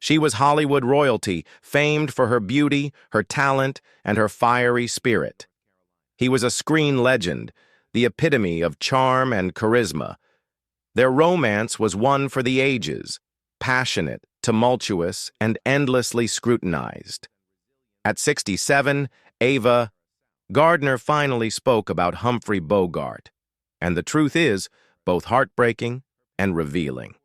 She was Hollywood royalty, famed for her beauty, her talent, and her fiery spirit. He was a screen legend, the epitome of charm and charisma. Their romance was one for the ages, passionate, tumultuous, and endlessly scrutinized. At 67, Ava Gardner finally spoke about Humphrey Bogart, and the truth is, both heartbreaking and revealing.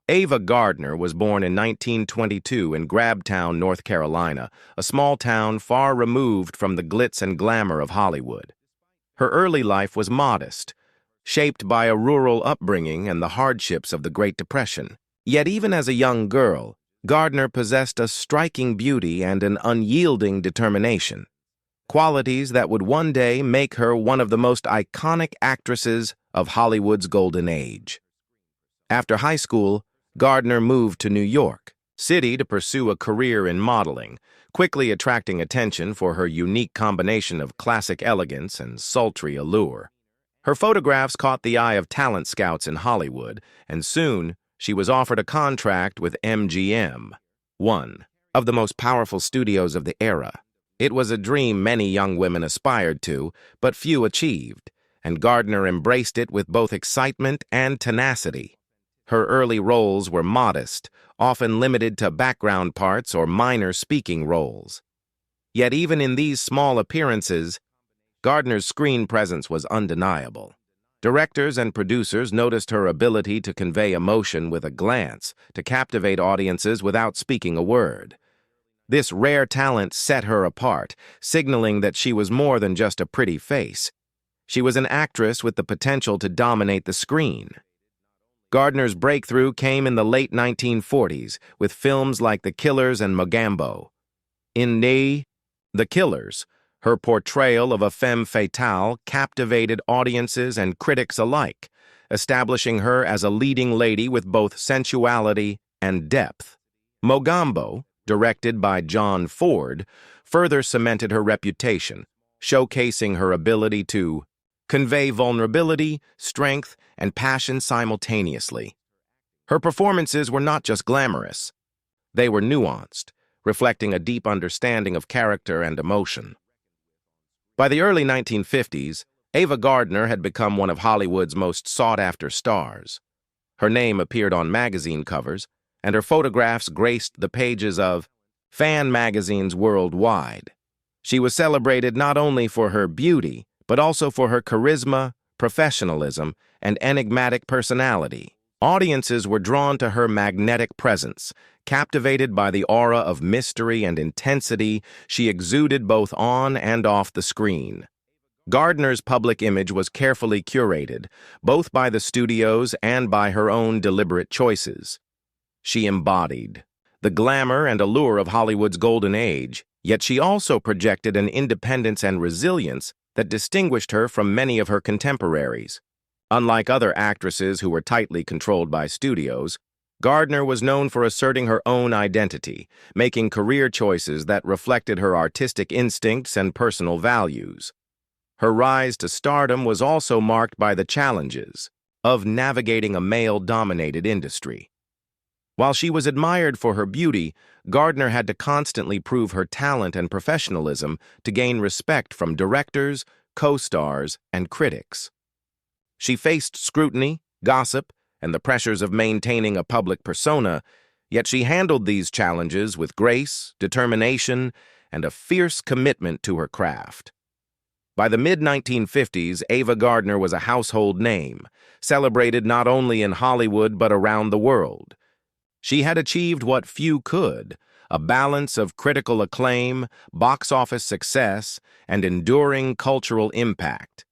Ava Gardner was born in 1922 in Grabtown, North Carolina, a small town far removed from the glitz and glamour of Hollywood. Her early life was modest, shaped by a rural upbringing and the hardships of the Great Depression. Yet even as a young girl, Gardner possessed a striking beauty and an unyielding determination, qualities that would one day make her one of the most iconic actresses of Hollywood's golden age. After high school, Gardner moved to New York City to pursue a career in modeling, quickly attracting attention for her unique combination of classic elegance and sultry allure. Her photographs caught the eye of talent scouts in Hollywood, and soon she was offered a contract with MGM, one of the most powerful studios of the era. It was a dream many young women aspired to, but few achieved, and Gardner embraced it with both excitement and tenacity. Her early roles were modest, often limited to background parts or minor speaking roles. Yet even in these small appearances, Gardner's screen presence was undeniable. Directors and producers noticed her ability to convey emotion with a glance, to captivate audiences without speaking a word. This rare talent set her apart, signaling that she was more than just a pretty face. She was an actress with the potential to dominate the screen. Gardner's breakthrough came in the late 1940s with films like The Killers and Mogambo. In The Killers, her portrayal of a femme fatale captivated audiences and critics alike, establishing her as a leading lady with both sensuality and depth. Mogambo, directed by John Ford, further cemented her reputation, showcasing her ability to convey vulnerability, strength, and passion simultaneously. Her performances were not just glamorous. They were nuanced, reflecting a deep understanding of character and emotion. By the early 1950s, Ava Gardner had become one of Hollywood's most sought-after stars. Her name appeared on magazine covers, and her photographs graced the pages of fan magazines worldwide. She was celebrated not only for her beauty, but also for her charisma, professionalism, and enigmatic personality. Audiences were drawn to her magnetic presence, captivated by the aura of mystery and intensity she exuded both on and off the screen. Gardner's public image was carefully curated, both by the studios and by her own deliberate choices. She embodied the glamour and allure of Hollywood's golden age, yet she also projected an independence and resilience that distinguished her from many of her contemporaries. Unlike other actresses who were tightly controlled by studios, Gardner was known for asserting her own identity, making career choices that reflected her artistic instincts and personal values. Her rise to stardom was also marked by the challenges of navigating a male-dominated industry. While she was admired for her beauty, Gardner had to constantly prove her talent and professionalism to gain respect from directors, co-stars, and critics. She faced scrutiny, gossip, and the pressures of maintaining a public persona, yet she handled these challenges with grace, determination, and a fierce commitment to her craft. By the mid-1950s, Ava Gardner was a household name, celebrated not only in Hollywood but around the world. She had achieved what few could, a balance of critical acclaim, box office success, and enduring cultural impact.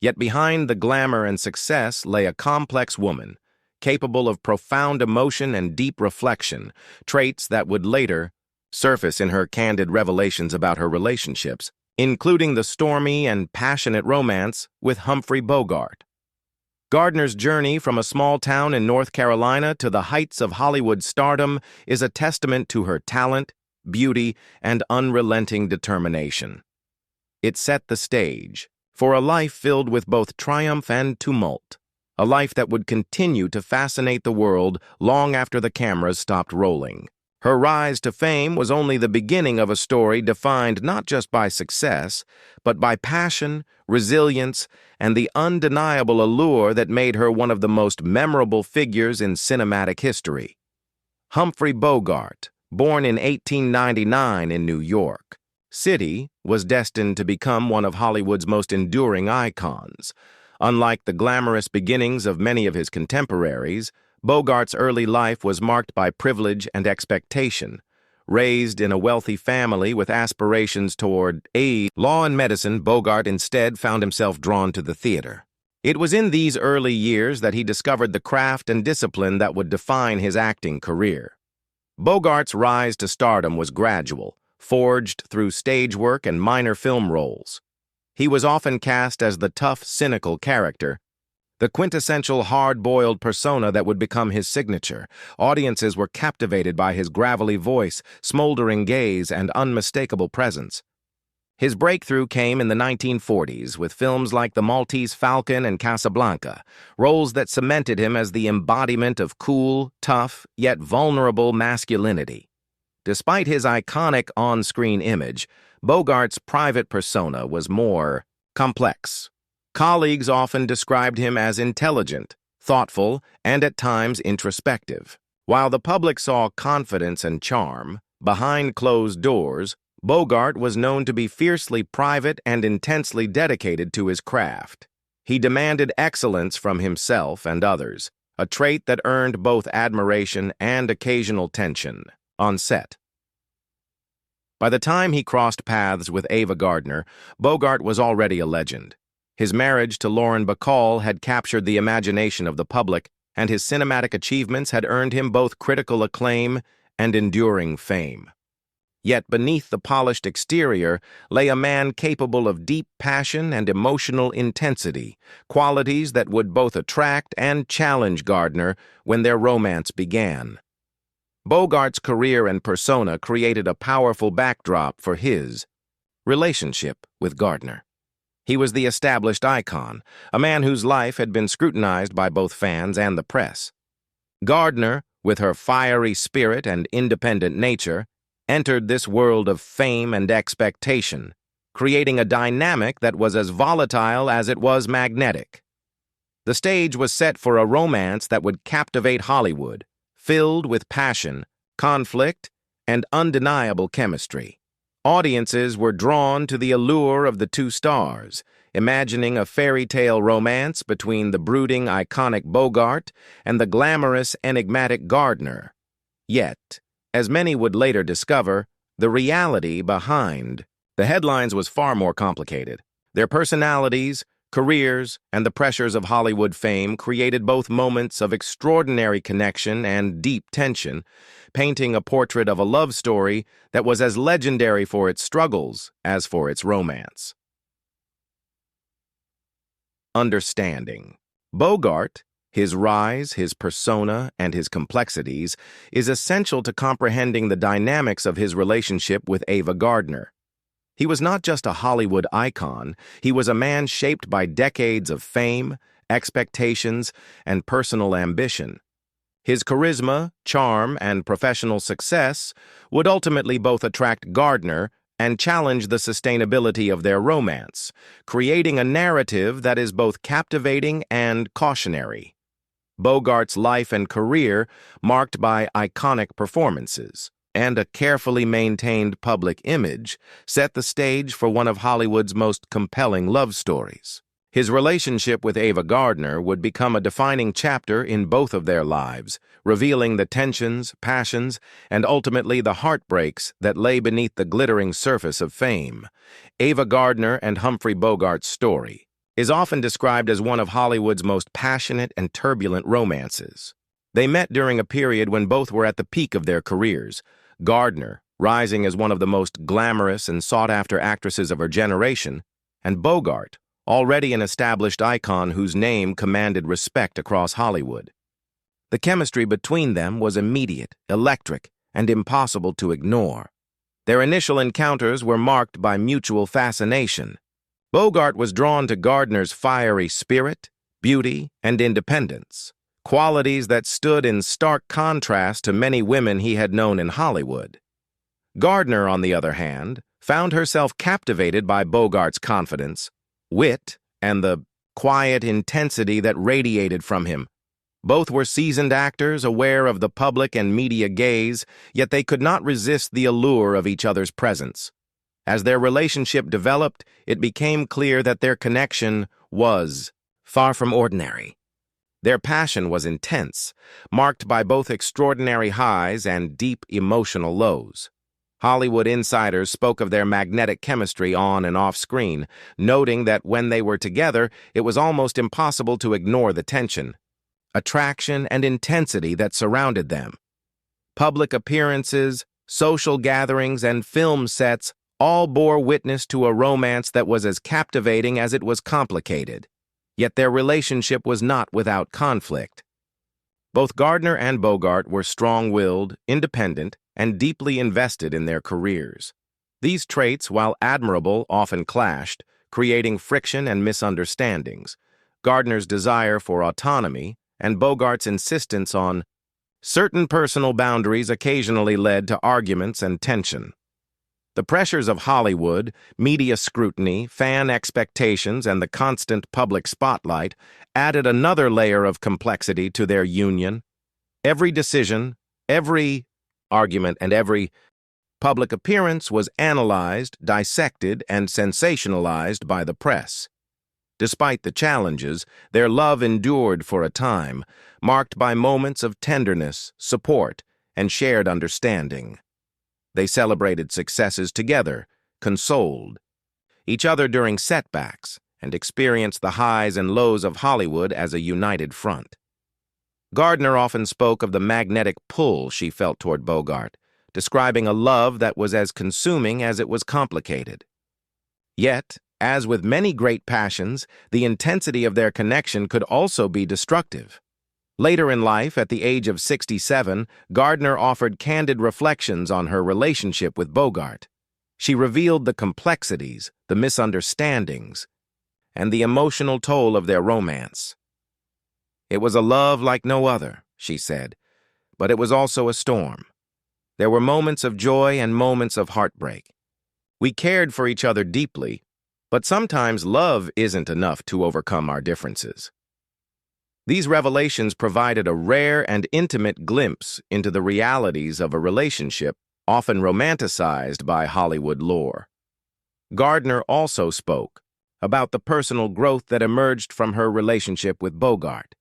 Yet behind the glamour and success lay a complex woman, capable of profound emotion and deep reflection, traits that would later surface in her candid revelations about her relationships, including the stormy and passionate romance with Humphrey Bogart. Gardner's journey from a small town in North Carolina to the heights of Hollywood stardom is a testament to her talent, beauty, and unrelenting determination. It set the stage for a life filled with both triumph and tumult, a life that would continue to fascinate the world long after the cameras stopped rolling. Her rise to fame was only the beginning of a story defined not just by success, but by passion, resilience, and the undeniable allure that made her one of the most memorable figures in cinematic history. Humphrey Bogart, born in 1899 in New York City, was destined to become one of Hollywood's most enduring icons. Unlike the glamorous beginnings of many of his contemporaries, Bogart's early life was marked by privilege and expectation. Raised in a wealthy family with aspirations toward law and medicine, Bogart instead found himself drawn to the theater. It was in these early years that he discovered the craft and discipline that would define his acting career. Bogart's rise to stardom was gradual, forged through stage work and minor film roles. He was often cast as the tough, cynical character, the quintessential hard-boiled persona that would become his signature. Audiences were captivated by his gravelly voice, smoldering gaze, and unmistakable presence. His breakthrough came in the 1940s with films like The Maltese Falcon and Casablanca, roles that cemented him as the embodiment of cool, tough, yet vulnerable masculinity. Despite his iconic on-screen image, Bogart's private persona was more complex. Colleagues often described him as intelligent, thoughtful, and at times introspective. While the public saw confidence and charm, behind closed doors, Bogart was known to be fiercely private and intensely dedicated to his craft. He demanded excellence from himself and others, a trait that earned both admiration and occasional tension on set. By the time he crossed paths with Ava Gardner, Bogart was already a legend. His marriage to Lauren Bacall had captured the imagination of the public, and his cinematic achievements had earned him both critical acclaim and enduring fame. Yet beneath the polished exterior lay a man capable of deep passion and emotional intensity, qualities that would both attract and challenge Gardner when their romance began. Bogart's career and persona created a powerful backdrop for his relationship with Gardner. He was the established icon, a man whose life had been scrutinized by both fans and the press. Gardner, with her fiery spirit and independent nature, entered this world of fame and expectation, creating a dynamic that was as volatile as it was magnetic. The stage was set for a romance that would captivate Hollywood, filled with passion, conflict, and undeniable chemistry. Audiences were drawn to the allure of the two stars, imagining a fairy tale romance between the brooding, iconic Bogart and the glamorous, enigmatic Gardner. Yet, as many would later discover, the reality behind the headlines was far more complicated. Their personalities, careers, and the pressures of Hollywood fame created both moments of extraordinary connection and deep tension, painting a portrait of a love story that was as legendary for its struggles as for its romance. Understanding Bogart, his rise, his persona, and his complexities, is essential to comprehending the dynamics of his relationship with Ava Gardner. He was not just a Hollywood icon, he was a man shaped by decades of fame, expectations, and personal ambition. His charisma, charm, and professional success would ultimately both attract Gardner and challenge the sustainability of their romance, creating a narrative that is both captivating and cautionary. Bogart's life and career, marked by iconic performances and a carefully maintained public image, set the stage for one of Hollywood's most compelling love stories. His relationship with Ava Gardner would become a defining chapter in both of their lives, revealing the tensions, passions, and ultimately the heartbreaks that lay beneath the glittering surface of fame. Ava Gardner and Humphrey Bogart's story is often described as one of Hollywood's most passionate and turbulent romances. They met during a period when both were at the peak of their careers, Gardner rising as one of the most glamorous and sought-after actresses of her generation, and Bogart, already an established icon whose name commanded respect across Hollywood. The chemistry between them was immediate, electric, and impossible to ignore. Their initial encounters were marked by mutual fascination. Bogart was drawn to Gardner's fiery spirit, beauty, and independence, qualities that stood in stark contrast to many women he had known in Hollywood. Gardner, on the other hand, found herself captivated by Bogart's confidence, wit, and the quiet intensity that radiated from him. Both were seasoned actors, aware of the public and media gaze, yet they could not resist the allure of each other's presence. As their relationship developed, it became clear that their connection was far from ordinary. Their passion was intense, marked by both extraordinary highs and deep emotional lows. Hollywood insiders spoke of their magnetic chemistry on and off screen, noting that when they were together, it was almost impossible to ignore the tension, attraction, and intensity that surrounded them. Public appearances, social gatherings, and film sets all bore witness to a romance that was as captivating as it was complicated. Yet their relationship was not without conflict. Both Gardner and Bogart were strong-willed, independent, and deeply invested in their careers. These traits, while admirable, often clashed, creating friction and misunderstandings. Gardner's desire for autonomy and Bogart's insistence on certain personal boundaries occasionally led to arguments and tension. The pressures of Hollywood, media scrutiny, fan expectations, and the constant public spotlight added another layer of complexity to their union. Every decision, every argument, and every public appearance was analyzed, dissected, and sensationalized by the press. Despite the challenges, their love endured for a time, marked by moments of tenderness, support, and shared understanding. They celebrated successes together, consoled each other during setbacks, and experienced the highs and lows of Hollywood as a united front. Gardner often spoke of the magnetic pull she felt toward Bogart, describing a love that was as consuming as it was complicated. Yet, as with many great passions, the intensity of their connection could also be destructive. Later in life, at the age of 67, Gardner offered candid reflections on her relationship with Bogart. She revealed the complexities, the misunderstandings, and the emotional toll of their romance. "It was a love like no other," she said, "but it was also a storm. There were moments of joy and moments of heartbreak. We cared for each other deeply, but sometimes love isn't enough to overcome our differences." These revelations provided a rare and intimate glimpse into the realities of a relationship often romanticized by Hollywood lore. Gardner also spoke about the personal growth that emerged from her relationship with Bogart.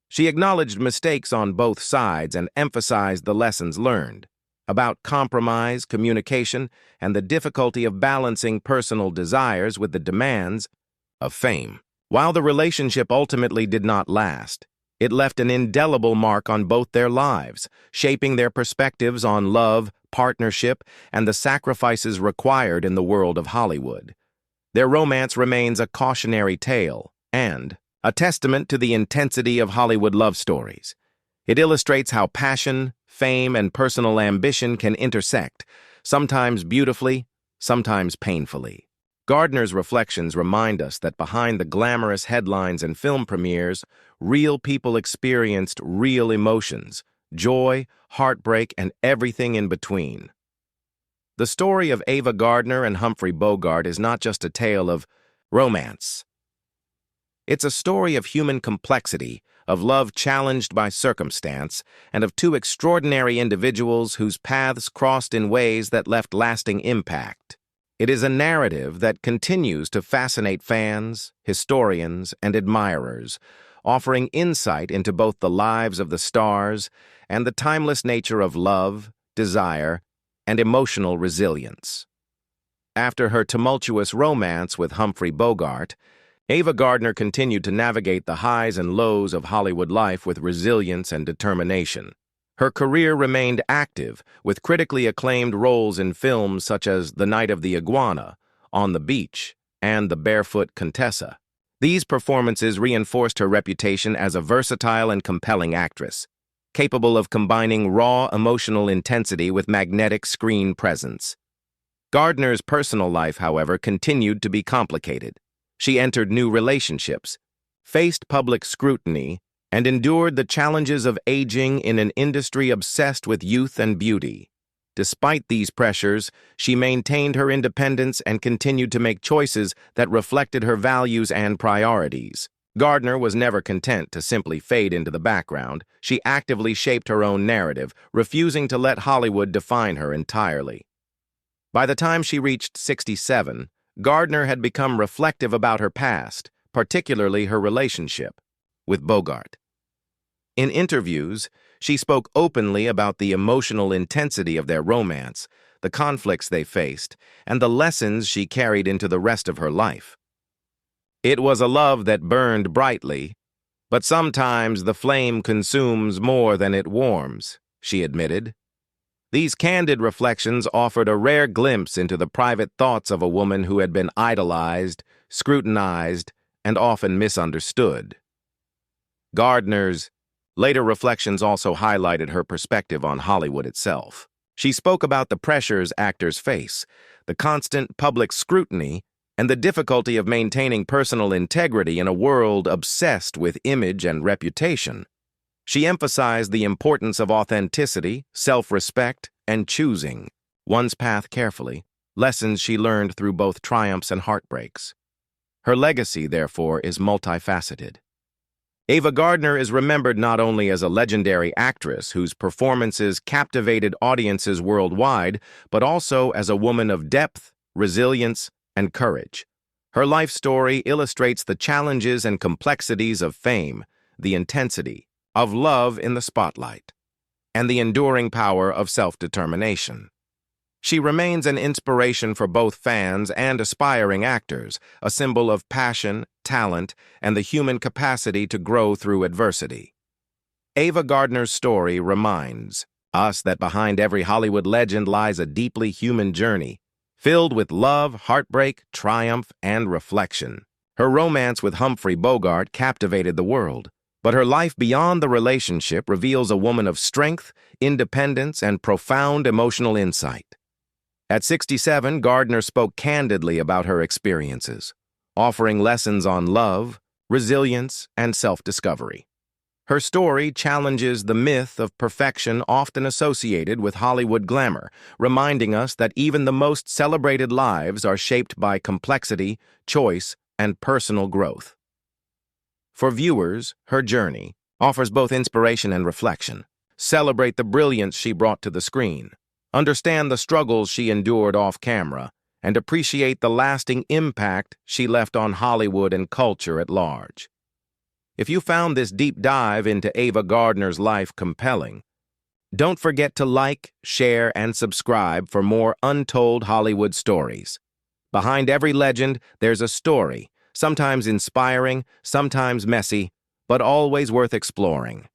She acknowledged mistakes on both sides and emphasized the lessons learned about compromise, communication, and the difficulty of balancing personal desires with the demands of fame. While the relationship ultimately did not last, it left an indelible mark on both their lives, shaping their perspectives on love, partnership, and the sacrifices required in the world of Hollywood. Their romance remains a cautionary tale and a testament to the intensity of Hollywood love stories. It illustrates how passion, fame, and personal ambition can intersect, sometimes beautifully, sometimes painfully. Gardner's reflections remind us that behind the glamorous headlines and film premieres, real people experienced real emotions, joy, heartbreak, and everything in between. The story of Ava Gardner and Humphrey Bogart is not just a tale of romance. It's a story of human complexity, of love challenged by circumstance, and of two extraordinary individuals whose paths crossed in ways that left lasting impact. It is a narrative that continues to fascinate fans, historians, and admirers, offering insight into both the lives of the stars and the timeless nature of love, desire, and emotional resilience. After her tumultuous romance with Humphrey Bogart, Ava Gardner continued to navigate the highs and lows of Hollywood life with resilience and determination. Her career remained active, with critically acclaimed roles in films such as The Night of the Iguana, On the Beach, and The Barefoot Contessa. These performances reinforced her reputation as a versatile and compelling actress, capable of combining raw emotional intensity with magnetic screen presence. Gardner's personal life, however, continued to be complicated. She entered new relationships, faced public scrutiny, and endured the challenges of aging in an industry obsessed with youth and beauty. Despite these pressures, she maintained her independence and continued to make choices that reflected her values and priorities. Gardner was never content to simply fade into the background. She actively shaped her own narrative, refusing to let Hollywood define her entirely. By the time she reached 67, Gardner had become reflective about her past, particularly her relationship with Bogart. In interviews, she spoke openly about the emotional intensity of their romance, the conflicts they faced, and the lessons she carried into the rest of her life. "It was a love that burned brightly, but sometimes the flame consumes more than it warms," she admitted. These candid reflections offered a rare glimpse into the private thoughts of a woman who had been idolized, scrutinized, and often misunderstood. Gardner's later reflections also highlighted her perspective on Hollywood itself. She spoke about the pressures actors face, the constant public scrutiny, and the difficulty of maintaining personal integrity in a world obsessed with image and reputation. She emphasized the importance of authenticity, self-respect, and choosing one's path carefully, lessons she learned through both triumphs and heartbreaks. Her legacy, therefore, is multifaceted. Ava Gardner is remembered not only as a legendary actress whose performances captivated audiences worldwide, but also as a woman of depth, resilience, and courage. Her life story illustrates the challenges and complexities of fame, the intensity of love in the spotlight, and the enduring power of self-determination. She remains an inspiration for both fans and aspiring actors, a symbol of passion, talent, and the human capacity to grow through adversity. Ava Gardner's story reminds us that behind every Hollywood legend lies a deeply human journey, filled with love, heartbreak, triumph, and reflection. Her romance with Humphrey Bogart captivated the world, but her life beyond the relationship reveals a woman of strength, independence, and profound emotional insight. At 67, Gardner spoke candidly about her experiences, offering lessons on love, resilience, and self-discovery. Her story challenges the myth of perfection often associated with Hollywood glamour, reminding us that even the most celebrated lives are shaped by complexity, choice, and personal growth. For viewers, her journey offers both inspiration and reflection. Celebrate the brilliance she brought to the screen, understand the struggles she endured off-camera, and appreciate the lasting impact she left on Hollywood and culture at large. If you found this deep dive into Ava Gardner's life compelling, don't forget to like, share, and subscribe for more untold Hollywood stories. Behind every legend, there's a story, sometimes inspiring, sometimes messy, but always worth exploring.